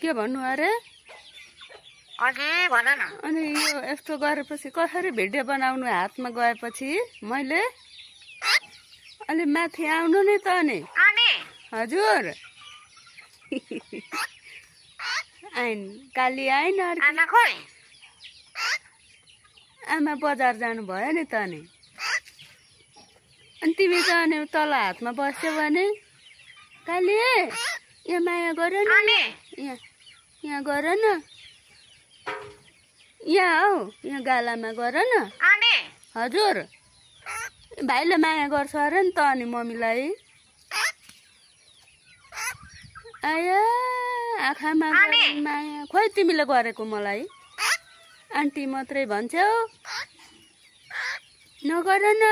के भन्नु अरे? भन न। अनि यो यस्तो गरेपछि कसरी भिडियो बनाउनु हातमा गएपछि मैले अलि माथि आउनु नि त नि। हजुर आइन काली आइन आमा बजार जानु भयो नि त नि। अनि तिमी त अनि तल हातमा बस्यो भने काली यहाँ माया गर न, यहाँ गर न, यहाँ हौ यहाँ गालामा गर न। हजुर भाइले माया गर्छ अरे नि त अनि मम्मीलाई। आया आँखामा माया खोइ तिमीले गरेको मलाई आन्टी मात्रै भन्छौ, नगर न।